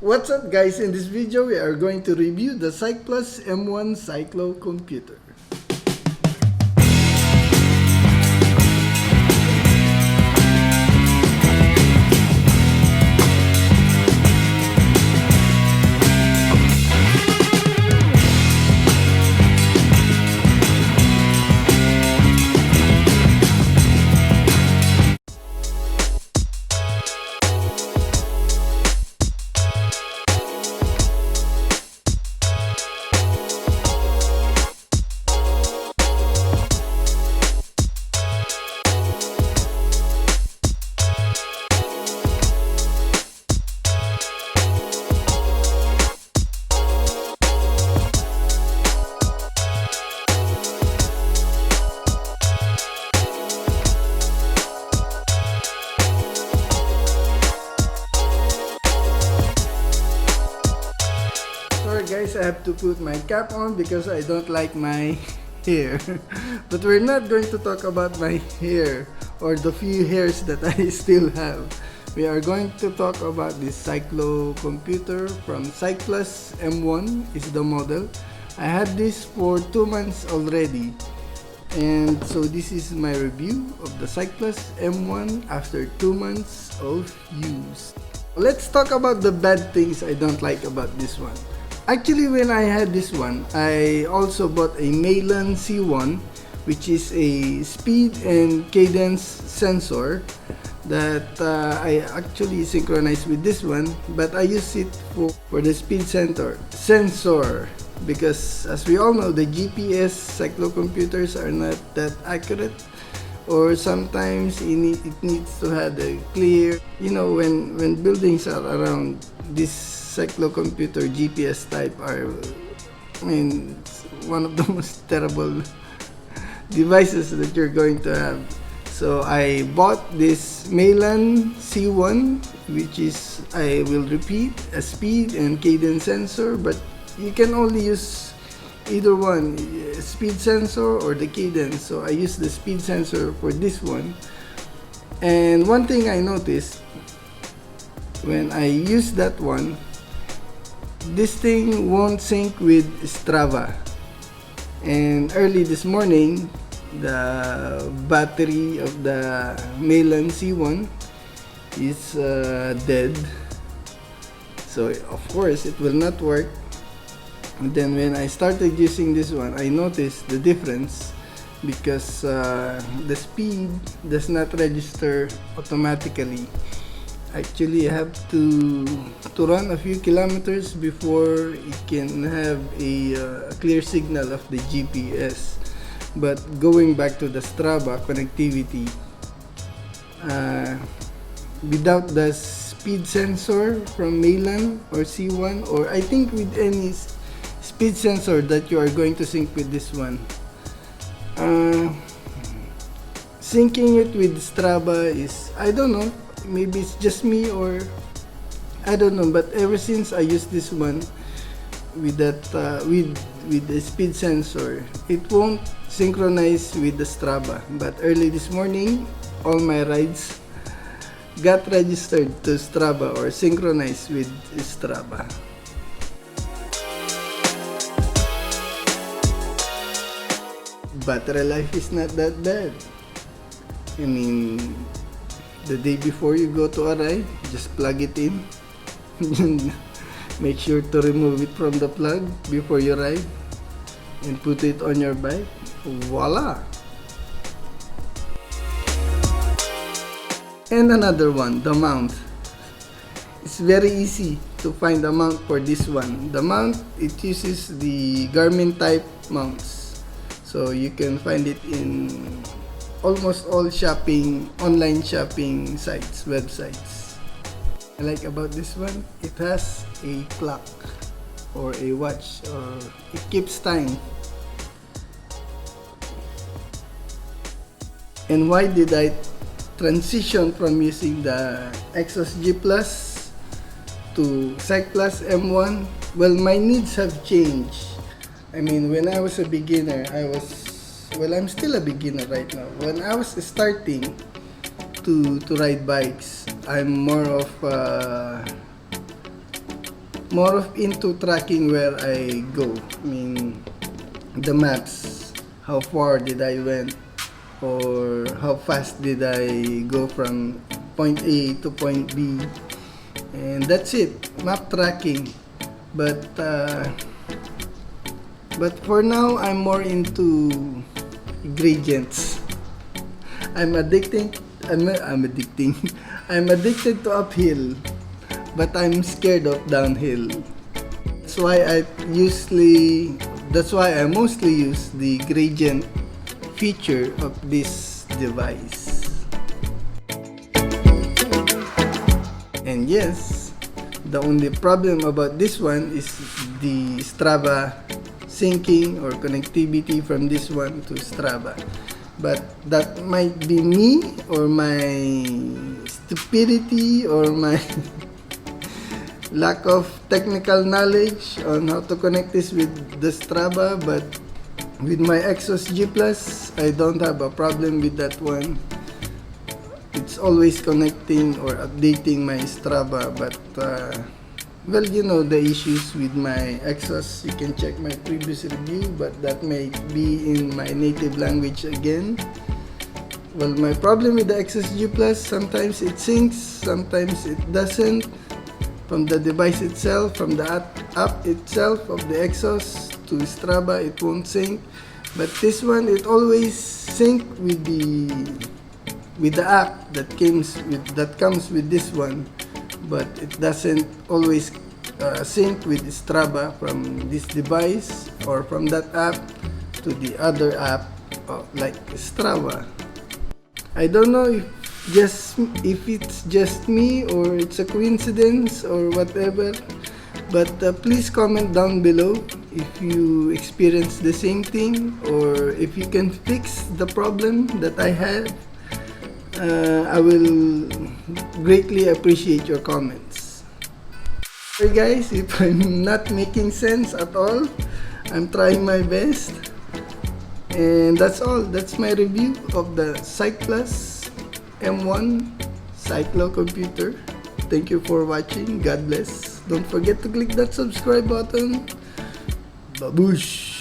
What's up guys, in this video we are going to review the Cycplus M1 Cyclo computer. Sorry guys, I have to put my cap on because I don't like my hair. But we're not going to talk about my hair or the few hairs that I still have. We are going to talk about this Cyclo computer from Cycplus M1 is the model. I had this for 2 months already. And so this is my review of the Cycplus M1 after 2 months of use. Let's talk about the bad things I don't like about this one. Actually, when I had this one, I also bought a Melan C1, which is a speed and cadence sensor that I actually synchronize with this one, but I use it for the speed sensor because as we all know, the GPS cyclo computers are not that accurate, or sometimes it needs to have a clear, when buildings are around this cyclo computer GPS type are, one of the most terrible devices that you're going to have. So I bought this Melan C1, which is, I will repeat, a speed and cadence sensor, but you can only use either one, speed sensor or the cadence. So I use the speed sensor for this one. And one thing I noticed when I use that one, this thing won't sync with Strava. And early this morning, the battery of the Melan C1 is dead. So of course it will not work. And then when I started using this one, I noticed the difference because the speed does not register automatically. Actually, you have to run a few kilometers before it can have a clear signal of the GPS. But going back to the Strava connectivity, without the speed sensor from Melan or C1, or I think with any speed sensor that you are going to sync with this one, syncing it with Strava is, I don't know, maybe it's just me or I don't know, but ever since I use this one with that with the speed sensor, it won't synchronize with the Strava. But early this morning, all my rides got registered to Strava or synchronized with Strava. Battery life is not that bad. The day before you go to a ride, just plug it in. Make sure to remove it from the plug before you ride and put it on your bike. Voila! And another one, the mount. It's very easy to find the mount for this one. The mount, it uses the Garmin type mounts. So you can find it in almost all online shopping sites, websites. I like about this one, it has a clock or a watch, or it keeps time. And why did I transition from using the Exos G Plus to Cycplus M1? Well, my needs have changed. When I was a beginner, I'm still a beginner right now. When I was starting to ride bikes, I'm more of more of into tracking where I go. I mean, the maps, how far did I went, or how fast did I go from point A to point B, and that's it, map tracking. But for now, I'm more into gradients. I'm addicting. I'm addicting. I'm addicted to uphill, but I'm scared of downhill. That's why I mostly use the gradient feature of this device. And yes, the only problem about this one is the Strava syncing or connectivity from this one to Strava. But that might be me or my stupidity or my lack of technical knowledge on how to connect this with the Strava. But with my Exos G Plus, I don't have a problem with that one. It's always connecting or updating my Strava. But well, you know the issues with my Exos. You can check my previous review, but that may be in my native language again. Well, my problem with the Exos G Plus, sometimes it syncs, sometimes it doesn't. From the device itself, from the app itself of the Exos to Strava, it won't sync. But this one, it always sync with the app that comes with this one. But it doesn't always sync with Strava from this device or from that app to the other app like Strava. I don't know if it's just me or it's a coincidence or whatever, but please comment down below if you experience the same thing or if you can fix the problem that I have. I will greatly appreciate your comments. Sorry guys if I'm not making sense at all. I'm trying my best. And that's all. That's my review of the Cycplus M1 Cyclo computer. Thank you for watching. God bless. Don't forget to click that subscribe button. Baboosh!